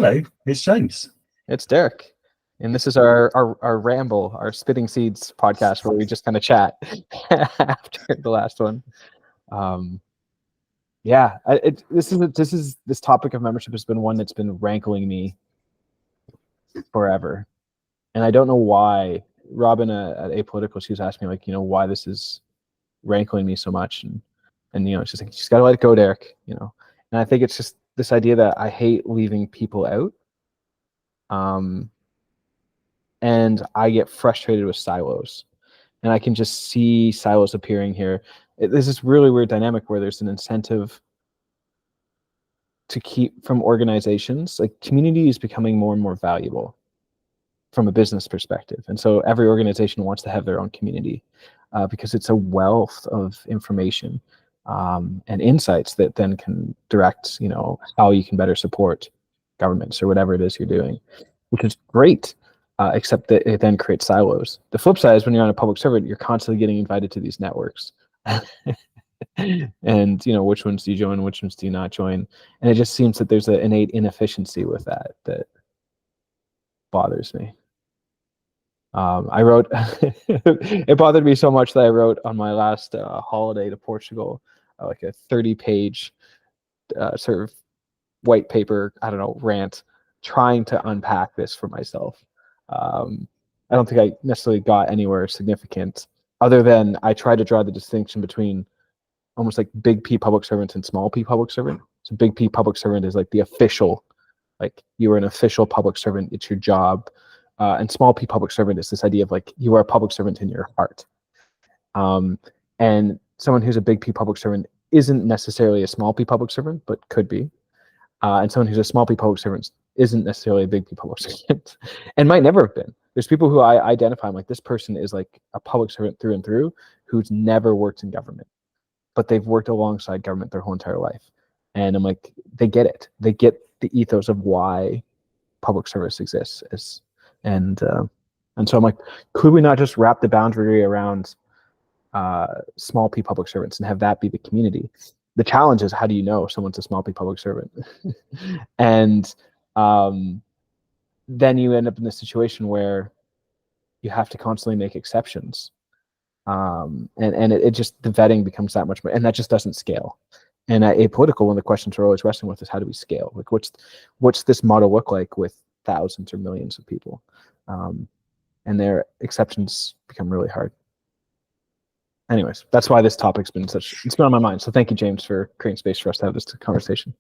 Hello, it's James. It's Derek. And this is our ramble, our Spitting Seeds podcast where we just kind of chat after the last one. This topic of membership has been one that's been rankling me forever. And I don't know why. Robin at Apolitical, she was asking me, like, why this is rankling me so much. And she's like, you just got to let it go, Derek, And I think it's just this idea that I hate leaving people out. And I get frustrated with silos. And I can just see silos appearing here. There's this really weird dynamic where there's an incentive to keep from organizations. Like, community is becoming more and more valuable from a business perspective. And so every organization wants to have their own community because it's a wealth of information and insights that then can direct, how you can better support governments or whatever it is you're doing, which is great. Except that it then creates silos. The flip side is when you're on a public servant, you're constantly getting invited to these networks. And, which ones do you join, which ones do you not join? And it just seems that there's an innate inefficiency with that bothers me. I wrote, it bothered me so much that I wrote on my last holiday to Portugal, like a 30-page sort of white paper, rant, trying to unpack this for myself. I don't think I necessarily got anywhere significant other than I tried to draw the distinction between almost like big P public servant and small P public servant. So big P public servant is like the official, like you are an official public servant, it's your job. And small P public servant is this idea of like you are a public servant in your heart. And someone who's a big P public servant isn't necessarily a small P public servant, but could be. And someone who's a small P public servant isn't necessarily a big P public servant and might never have been. There's people who I identify, I'm like, this person is like a public servant through and through who's never worked in government, but they've worked alongside government their whole entire life. And I'm like, they get it. They get the ethos of why public service exists. And so I'm like, could we not just wrap the boundary around small P public servants and have that be the community? The challenge is, how do you know someone's a small P public servant? And then you end up in this situation where you have to constantly make exceptions. And it just, the vetting becomes that much more, and that just doesn't scale. And at Apolitical, one of the questions we're always wrestling with is, how do we scale? Like, what's this model look like with thousands or millions of people? And their exceptions become really hard. Anyways, that's why this topic's been it's been on my mind. So thank you, James, for creating space for us to have this conversation.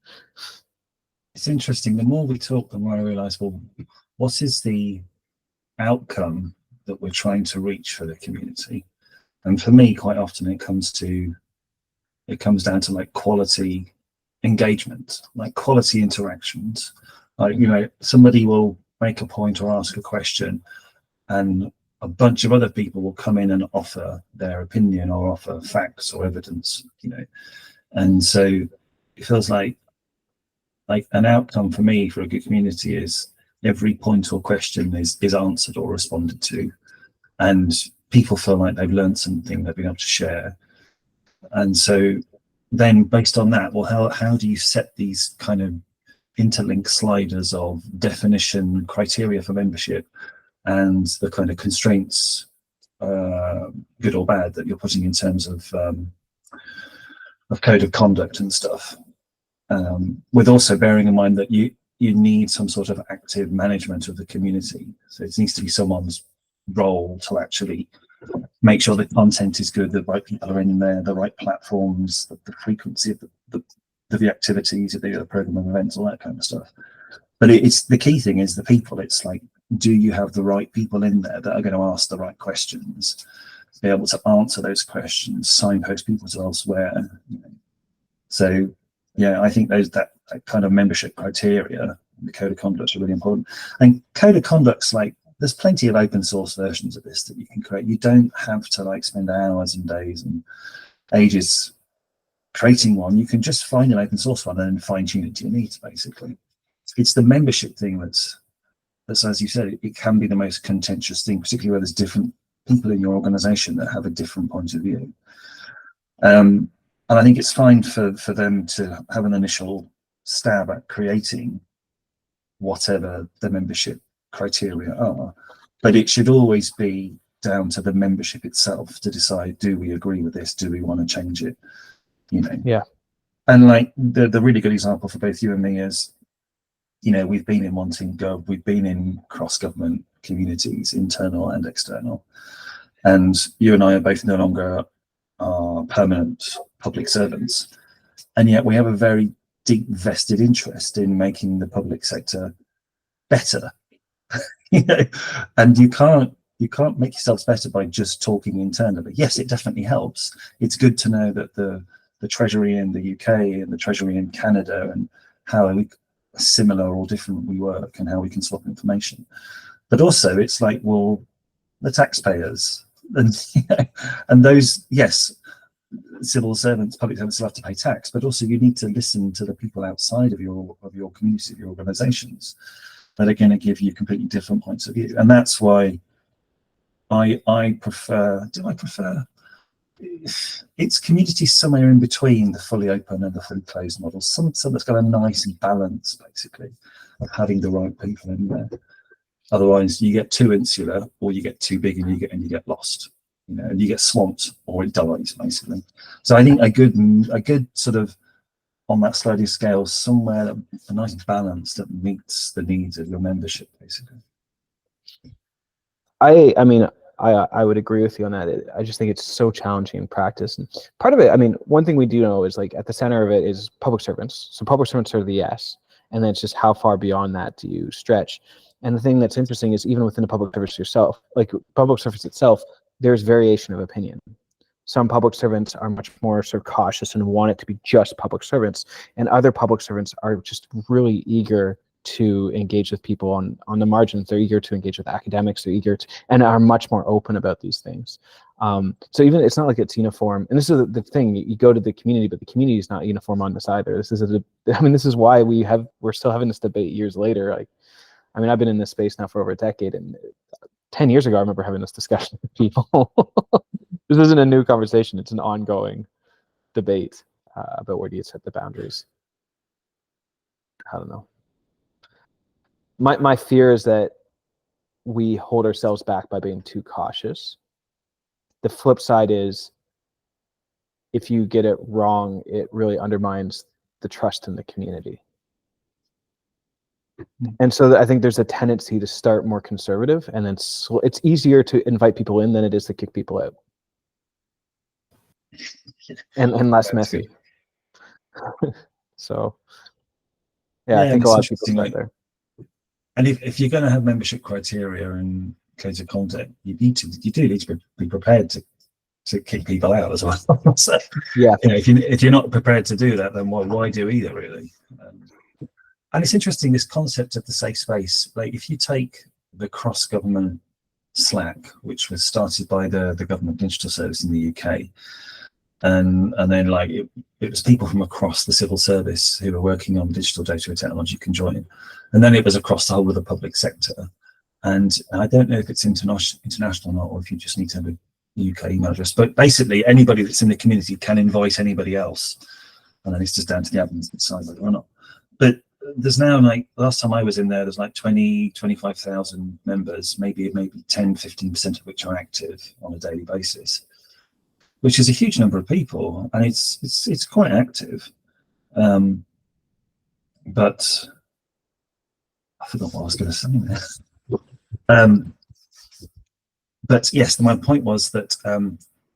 It's interesting. The more we talk, the more I realize, well, what is the outcome that we're trying to reach for the community? And for me, quite often it comes down to like quality engagement, like quality interactions. Like, somebody will make a point or ask a question, and a bunch of other people will come in and offer their opinion or offer facts or evidence, and so it feels like an outcome for me for a good community is every point or question is answered or responded to, and people feel like they've learned something they've been able to share. And so then based on that, well, how do you set these kind of interlink sliders of definition criteria for membership and the kind of constraints, good or bad, that you're putting in terms of code of conduct and stuff, with also bearing in mind that you need some sort of active management of the community. So it needs to be someone's role to actually make sure the content is good, the right people are in there, the right platforms, the frequency of the activities, the program of events, all that kind of stuff. But it's the key thing is the people. It's like, do you have the right people in there that are going to ask the right questions, be able to answer those questions, signpost people to elsewhere? So yeah, I think that kind of membership criteria, the code of conduct, are really important. And code of conduct's like, there's plenty of open source versions of this that you can create. You don't have to like spend hours and days and ages creating one. You can just find an open source one and fine tune it to your needs, basically. It's the membership thing that's as you said, it can be the most contentious thing, particularly where there's different people in your organization that have a different point of view. And I think it's fine for them to have an initial stab at creating whatever the membership criteria are, but it should always be down to the membership itself to decide, do we agree with this? Do we want to change it? You know? Yeah. And like the really good example for both you and me is, you know, we've been in one team gov, we've been in cross-government communities, internal and external. And you and I are both no longer permanent public servants. And yet we have a very deep vested interest in making the public sector better. You know, and you can't make yourselves better by just talking internally. Yes, it definitely helps. It's good to know that the Treasury in the UK and the Treasury in Canada and how similar or different we work and how we can swap information. But also it's like, well, the taxpayers and, you know, and those, yes, civil servants, public servants will have to pay tax, but also you need to listen to the people outside of your community, of your organizations, that are going to give you completely different points of view. And that's why I prefer, it's communities somewhere in between the fully open and the fully closed model. Some that's got a nice balance, basically, of having the right people in there. Otherwise, you get too insular, or you get too big, and you get lost. You know, and you get swamped, or it dies, basically. So I think a good sort of on that sliding scale, somewhere a nice balance that meets the needs of your membership, basically. I mean, I would agree with you on that. I just think it's so challenging in practice. And part of it, I mean, one thing we do know is like at the center of it is public servants. So public servants are the yes, and then it's just how far beyond that do you stretch. And the thing that's interesting is even within the public service yourself, like public service itself, there's variation of opinion. Some public servants are much more sort of cautious and want it to be just public servants, and other public servants are just really eager to engage with people on the margins. They're eager to engage with academics. They're eager to, and are much more open about these things. So even it's not like it's uniform. And this is the thing: you go to the community, but the community is not uniform on this either. This is this is why we're still having this debate years later. Like, I mean, I've been in this space now for over a decade, and 10 years ago, I remember having this discussion with people. This isn't a new conversation. It's an ongoing debate about where do you set the boundaries. I don't know. My fear is that we hold ourselves back by being too cautious. The flip side is if you get it wrong, it really undermines the trust in the community. And so I think there's a tendency to start more conservative, and then it's easier to invite people in than it is to kick people out. And less messy. So yeah, I think a lot of people start there. And if you're going to have membership criteria and codes of conduct, you do need to be prepared to kick people out as well. So, yeah, you know, if you're not prepared to do that, then why do either, really? And it's interesting, this concept of the safe space. Like, if you take the cross-government Slack, which was started by the Government Digital Service in the UK, and then like it was people from across the civil service who were working on digital data and technology can join, and then it was across the whole of the public sector. And I don't know if it's international or not, or if you just need to have a UK email address, but basically anybody that's in the community can invite anybody else, and then it's just down to the admins to decide whether or not. But there's now, like, last time I was in there, there's like 25,000 members, maybe 10-15% of which are active on a daily basis, which is a huge number of people, and it's quite active. But I forgot what I was going to say there. But yes, my point was that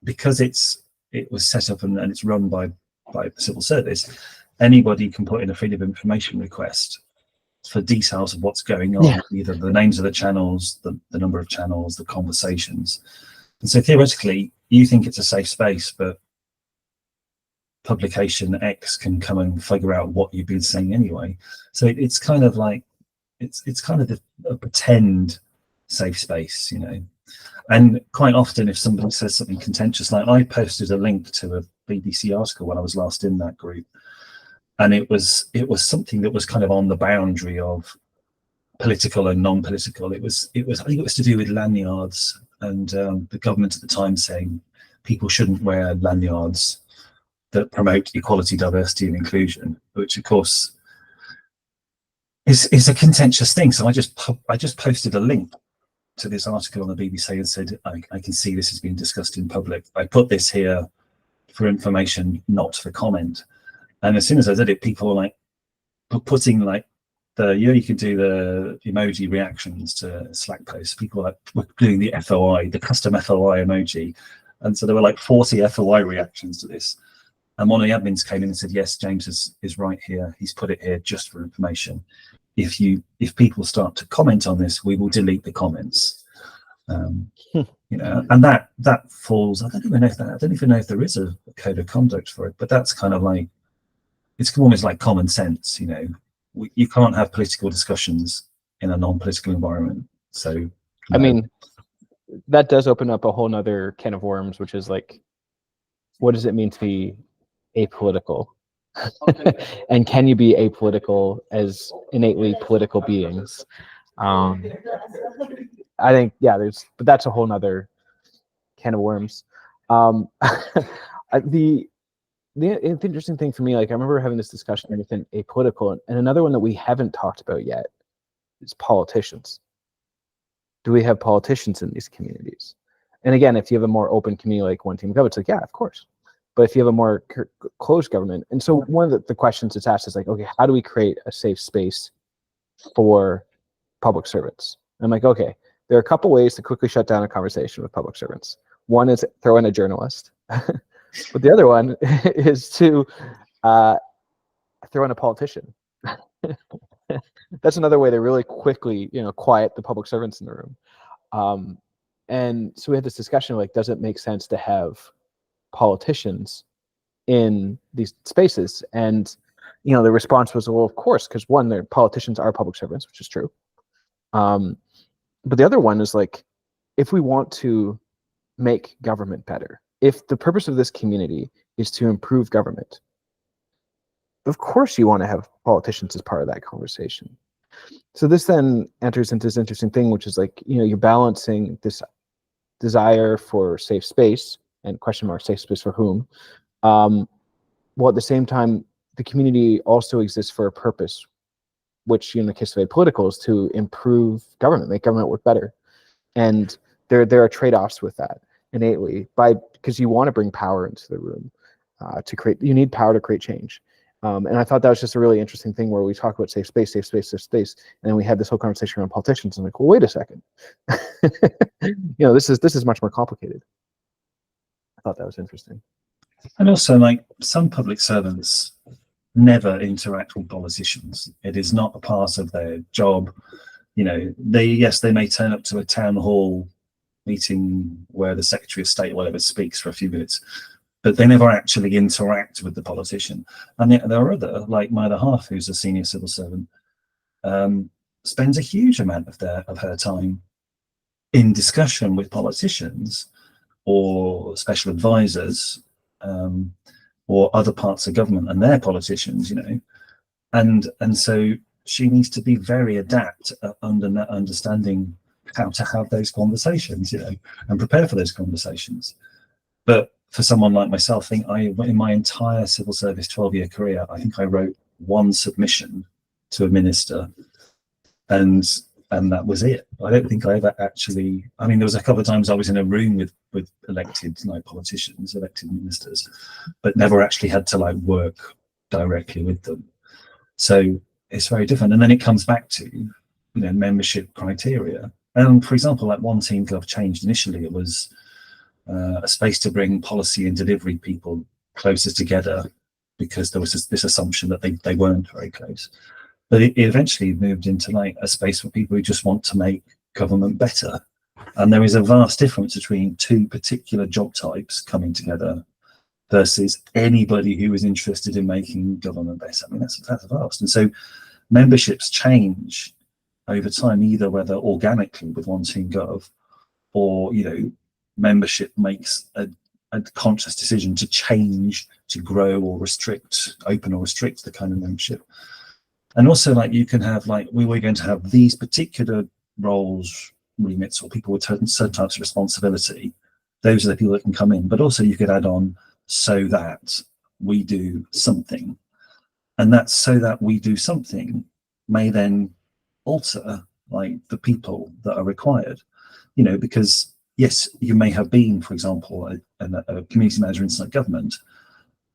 because it was set up and it's run by the civil service, anybody can put in a freedom of information request for details of what's going on, either the names of the channels, the number of channels, the conversations. And so theoretically, you think it's a safe space, but publication X can come and figure out what you've been saying anyway. So it's kind of like, it's kind of a pretend safe space, you know. And quite often, if somebody says something contentious, like I posted a link to a BBC article when I was last in that group, and it was something that was kind of on the boundary of political and non-political. It was I think it was to do with lanyards, and the government at the time saying people shouldn't wear lanyards that promote equality, diversity, and inclusion, which of course is a contentious thing. So I just posted a link to this article on the BBC and said, I can see this is being discussed in public. I put this here for information, not for comment. And as soon as I did it, people were like putting like you can do the emoji reactions to Slack posts. People were doing the FOI, the custom FOI emoji. And so there were like 40 FOI reactions to this. And one of the admins came in and said, yes, James is right here. He's put it here just for information. If people start to comment on this, we will delete the comments. You know, and that falls. I don't even know if there is a code of conduct for it, but that's kind of like, it's almost like common sense. You know, you can't have political discussions in a non-political environment. So, no. I mean, that does open up a whole nother can of worms, which is like, what does it mean to be apolitical? And can you be apolitical as innately political beings? I think, yeah, but that's a whole nother can of worms. The interesting thing for me, like I remember having this discussion within apolitical, and another one that we haven't talked about yet is politicians. Do we have politicians in these communities? And again, if you have a more open community like One Team Gov, it's like, yeah, of course. But if you have a more closed government, and so one of the questions that's asked is like, okay, how do we create a safe space for public servants? And I'm like, okay, there are a couple ways to quickly shut down a conversation with public servants. One is throw in a journalist, but the other one is to throw in a politician. That's another way to really quickly, quiet the public servants in the room. And so we had this discussion of like, does it make sense to have politicians in these spaces? And the response was, well, of course, because one, their politicians are public servants, which is true. But the other one is like, if we want to make government better, if the purpose of this community is to improve government, of course you want to have politicians as part of that conversation. So this then enters into this interesting thing, which is like, you're balancing this desire for safe space and question mark, safe space for whom, while at the same time, the community also exists for a purpose, which in the case of apolitical is to improve government, make government work better. And there are trade-offs with that innately, because you want to bring power into the room you need power to create change. And I thought that was just a really interesting thing where we talk about safe space, safe space, safe space, and then we had this whole conversation around politicians. I'm like, well, wait a second, this is much more complicated. I thought that was interesting. And also, like, some public servants never interact with politicians. It is not a part of their job. They may turn up to a town hall meeting where the Secretary of State or whatever speaks for a few minutes, but they never actually interact with the politician. And there are other, like my other half, who's a senior civil servant, spends a huge amount of her time in discussion with politicians or special advisors, or other parts of government and their politicians, and so she needs to be very adept at understanding how to have those conversations, and prepare for those conversations. But for someone like myself, in my entire civil service 12-year career, I think I wrote one submission to a minister, and that was it. I don't think I ever actually. I mean, there was a couple of times I was in a room with elected politicians, elected ministers, but never actually had to work directly with them. So it's very different. And then it comes back to membership criteria. And for example, like One Team Gov changed initially. It was a space to bring policy and delivery people closer together, because there was this assumption that they weren't very close. But it eventually moved into a space for people who just want to make government better. And there is a vast difference between two particular job types coming together versus anybody who is interested in making government better. I mean, that's vast. And so memberships change over time, either whether organically with One Team Gov, or membership makes a conscious decision to change, to grow or restrict, open or restrict the kind of membership. And also, you can have we were going to have these particular roles, remits, or people with certain types of responsibility. Those are the people that can come in. But also you could add on, so that we do something. And that's so that we do something may then alter like the people that are required, because yes, you may have been, for example, a community manager inside government,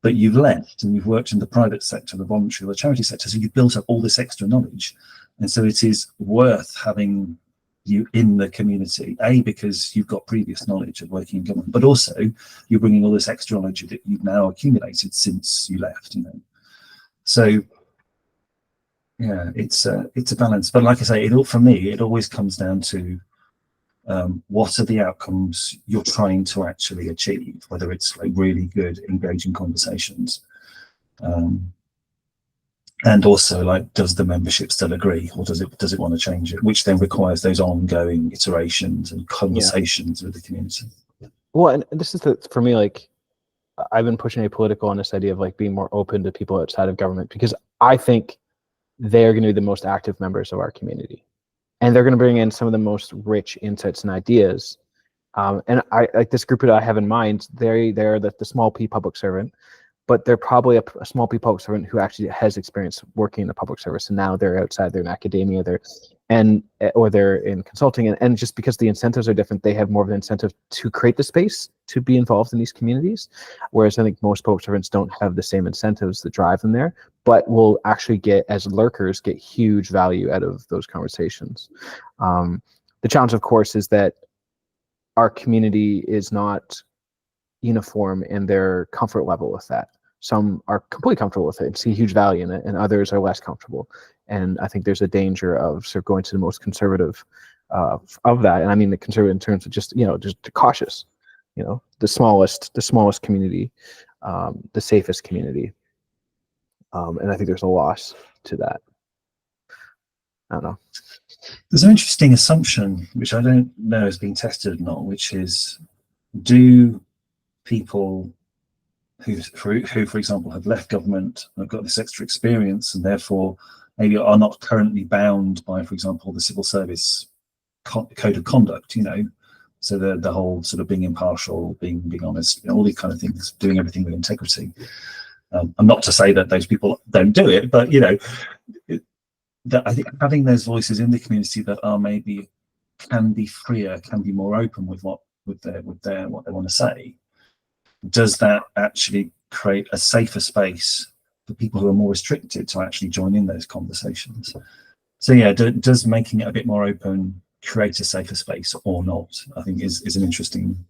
but you've left and you've worked in the private sector, the voluntary or the charity sector, so you've built up all this extra knowledge. And so it is worth having you in the community, because you've got previous knowledge of working in government, but also you're bringing all this extra knowledge that you've now accumulated since you left. So yeah, it's a balance. But like I say, for me, it always comes down to what are the outcomes you're trying to actually achieve, whether it's like really good, engaging conversations. And also, like, does the membership still agree, or does it want to change it? Which then requires those ongoing iterations and conversations with the community. Well, and this is for me, like, I've been pushing apolitical on this idea of like being more open to people outside of government, because I think they're going to be the most active members of our community, and they're going to bring in some of the most rich insights and ideas. And I like this group that I have in mind. They're the small p public servant, but they're probably a small p public servant who actually has experience working in the public service, and now they're outside, they're in academia, or they're in consulting, and just because the incentives are different, they have more of an incentive to create the space to be involved in these communities, whereas I think most public servants don't have the same incentives that drive them there, but will actually as lurkers, get huge value out of those conversations. The challenge, of course, is that our community is not uniform in their comfort level with that. Some are completely comfortable with it and see huge value in it, and others are less comfortable. And I think there's a danger of sort of going to the most conservative of that. And I mean the conservative in terms of just cautious, the smallest community, the safest community. And I think there's a loss to that. I don't know. There's an interesting assumption, which I don't know is being tested or not, which is, do people who, for example, have left government and have got this extra experience and therefore maybe are not currently bound by, for example, the civil service code of conduct, so the whole sort of being impartial, being honest, all these kind of things, doing everything with integrity. I'm not to say that those people don't do it, but that I think having those voices in the community that are maybe can be freer, can be more open with what they want to say, does that actually create a safer space for people who are more restricted to actually join in those conversations? So yeah, does making it a bit more open create a safer space or not? I think is an interesting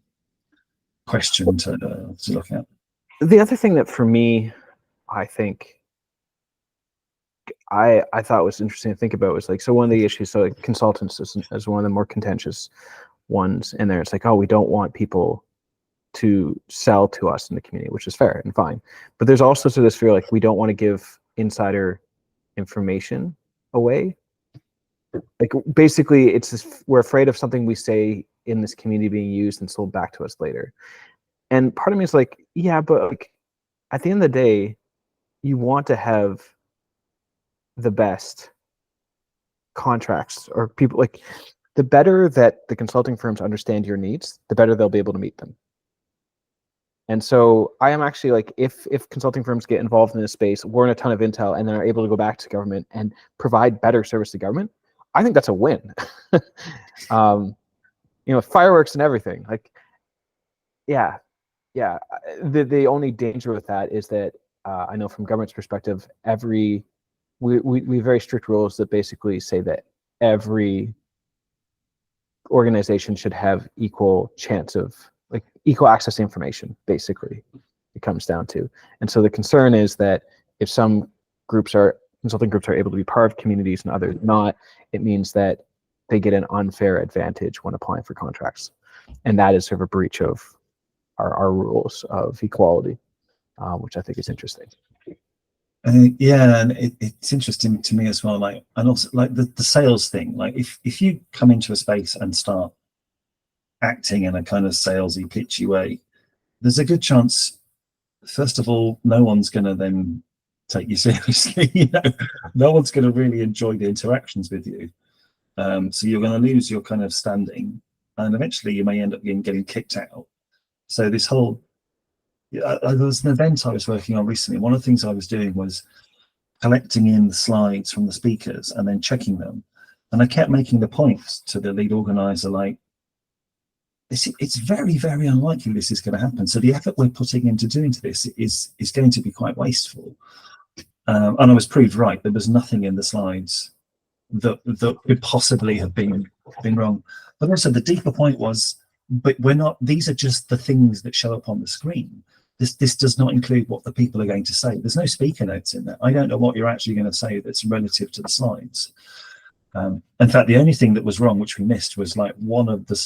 question to look at. The other thing that for me, I think I thought was interesting to think about was like, so one of the issues, so like consultants is one of the more contentious ones in there. It's like, oh, we don't want people to sell to us in the community, which is fair and fine. But there's also this fear, like, we don't want to give insider information away. Like, basically, it's this, we're afraid of something we say in this community being used and sold back to us later. And part of me is like, yeah, but like, at the end of the day, you want to have the best contracts, or people, like, the better that the consulting firms understand your needs, the better they'll be able to meet them. And so I am actually like, if consulting firms get involved in this space, learn a ton of intel, and then are able to go back to government and provide better service to government, I think that's a win. Fireworks and everything. Like, yeah. The only danger with that is that I know from government's perspective, we have very strict rules that basically say that every organization should have equal chance of, like, equal access to information, basically, it comes down to. And so the concern is that if some consulting groups are able to be part of communities and others not, it means that they get an unfair advantage when applying for contracts. And that is sort of a breach of our rules of equality, which I think is interesting. Yeah, and it's interesting to me as well, like, and also like the sales thing. Like, if you come into a space and start acting in a kind of salesy, pitchy way, there's a good chance, first of all, no one's going to then take you seriously. No one's going to really enjoy the interactions with you. So you're going to lose your kind of standing, and eventually you may end up getting kicked out. So this whole, there was an event I was working on recently. One of the things I was doing was collecting in the slides from the speakers and then checking them. And I kept making the points to the lead organizer, like, it's very, very unlikely this is going to happen. So the effort we're putting into doing this is going to be quite wasteful. And I was proved right. There was nothing in the slides that could possibly have been wrong. But also the deeper point was, but we're not, these are just the things that show up on the screen. This does not include what the people are going to say. There's no speaker notes in there. I don't know what you're actually going to say that's relative to the slides. In fact, the only thing that was wrong, which we missed, was like one of the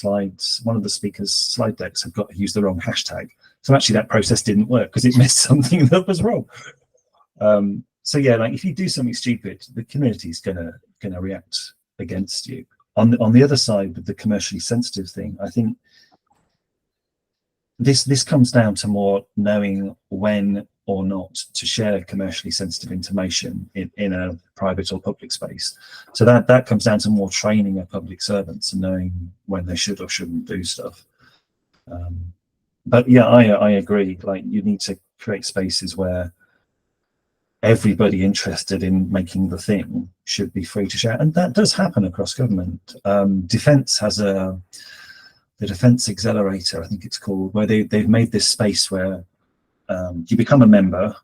speakers' slide decks have used the wrong hashtag. So actually that process didn't work because it missed something that was wrong. So yeah, like if you do something stupid, the community is gonna react against you. On the other side, with the commercially sensitive thing, I think this comes down to more knowing when or not to share commercially sensitive information in a private or public space. So that comes down to more training of public servants and knowing when they should or shouldn't do stuff. But yeah, I agree. Like, you need to create spaces where everybody interested in making the thing should be free to share, and that does happen across government. Defence has the Defence Accelerator, I think it's called, where they've made this space where you become a member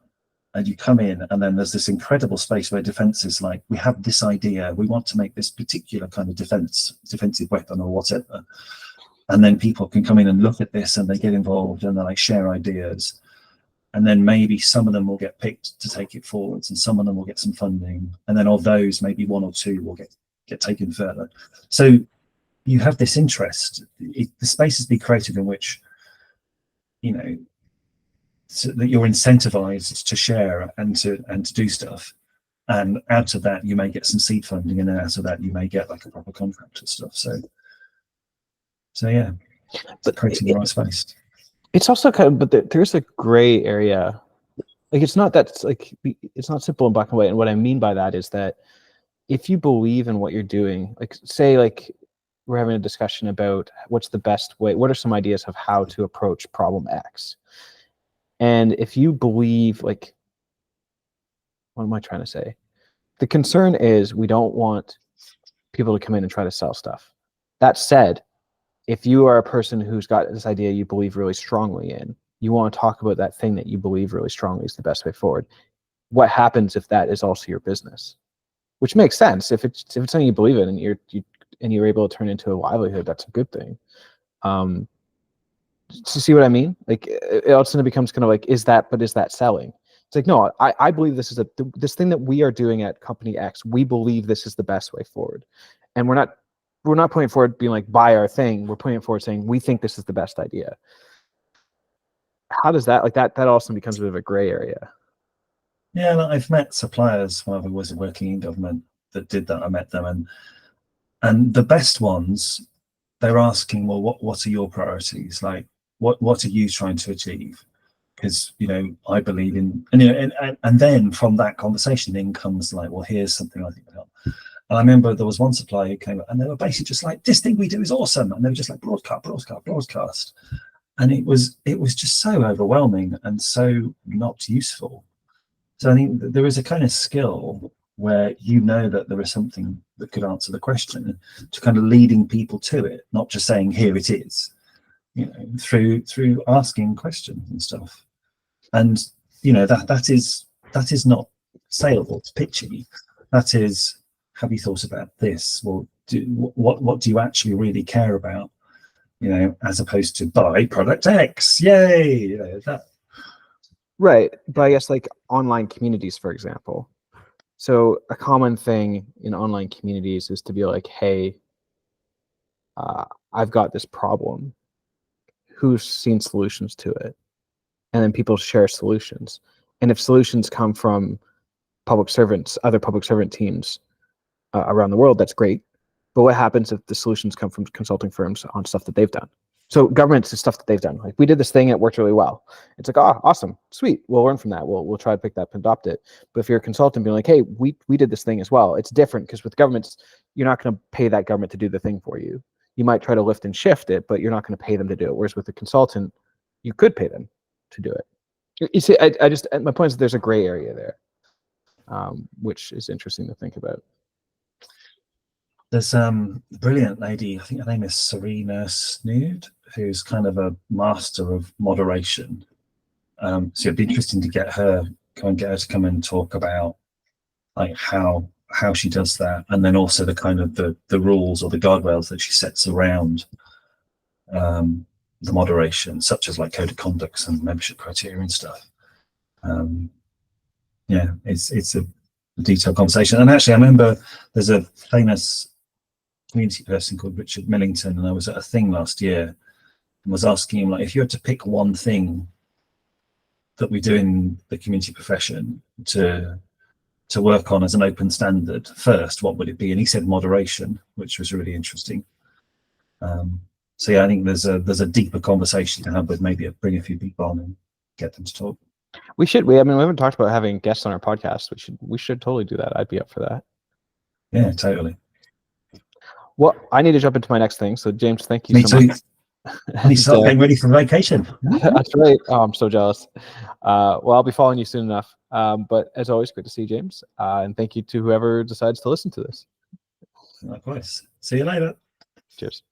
and you come in, and then there's this incredible space where defence is like, we have this idea, we want to make this particular kind of defensive weapon or whatever, and then people can come in and look at this and they get involved and they like share ideas, and then maybe some of them will get picked to take it forwards and some of them will get some funding, and then of those maybe one or two will get taken further. So you have this interest. The spaces be created in which, you know, so that you're incentivized to share and to do stuff, and out of that you may get some seed funding, and then out of that you may get like a proper contract and stuff. So yeah, but creating the right space. It's also kind of, but there's a gray area. Like, it's not that, like, it's not simple and black and white. And what I mean by that is that if you believe in what you're doing, like, say, like, we're having a discussion about what's the best way, what are some ideas of how to approach problem X? And if you believe, like, what am I trying to say? The concern is we don't want people to come in and try to sell stuff. That said, if you are a person who's got this idea you believe really strongly in, you want to talk about that thing that you believe really strongly is the best way forward. What happens if that is also your business? Which makes sense. If it's something you believe in and you're able to turn into a livelihood, that's a good thing. To see what I mean? Like, it also becomes kind of like, is that selling? It's like, no, I believe this is this thing that we are doing at company X. We believe this is the best way forward, and we're not putting forward being like, buy our thing. We're putting it forward saying we think this is the best idea. How does that, like, that also becomes a bit of a gray area? Yeah, I've met suppliers while I was working in government that did that. I met them, and the best ones, they're asking, well, what are your priorities? Like, what are you trying to achieve? Because, you know, I believe in, and, you know, and then from that conversation then comes like, well, here's something I think will help. And I remember there was one supplier who came up and they were basically just like, this thing we do is awesome, and they were just like, broadcast, and it was just so overwhelming and so not useful. So I think there is a kind of skill where you know that there is something that could answer the question, to kind of leading people to it, not just saying here it is, you know, through asking questions and stuff. And, you know, that is not saleable, it's pitchy. That is, have you thought about this? Well, what do you actually really care about? You know, as opposed to buy product X, yay, you know, that. Right, but I guess like online communities, for example. So a common thing in online communities is to be like, hey, I've got this problem. Who's seen solutions to it? And then people share solutions. And if solutions come from public servants, other public servant teams around the world, that's great. But what happens if the solutions come from consulting firms on stuff that they've done? So governments is stuff that they've done. Like, we did this thing, it worked really well. It's like, oh, awesome, sweet. We'll learn from that. We'll try to pick that up and adopt it. But if you're a consultant being like, hey, we did this thing as well, it's different, because with governments, you're not going to pay that government to do the thing for you. You might try to lift and shift it, but you're not going to pay them to do it. Whereas with a consultant, you could pay them to do it. You see, I just, my point is there's a gray area there. which is interesting to think about. There's a brilliant lady, I think her name is Serena Snood, who's kind of a master of moderation. So it'd be interesting to get her to come and talk about like how she does that, and then also the kind of the rules or the guardrails that she sets around the moderation, such as like code of conducts and membership criteria and stuff. Yeah, it's a detailed conversation. And actually, I remember there's a famous community person called Richard Millington, and I was at a thing last year and was asking him, like, if you had to pick one thing that we do in the community profession to work on as an open standard first, what would it be? And he said moderation, which was really interesting. So yeah, I think there's a deeper conversation to have with maybe bring a few people on and get them to talk. We should. We haven't talked about having guests on our podcast. We should totally do that. I'd be up for that. Yeah, totally. Well, I need to jump into my next thing. So James, thank you Me so too. much. I need to start getting ready for vacation. That's right. Oh, I'm so jealous. Well, I'll be following you soon enough. But as always, great to see you, James. And thank you to whoever decides to listen to this. Likewise. See you later. Cheers.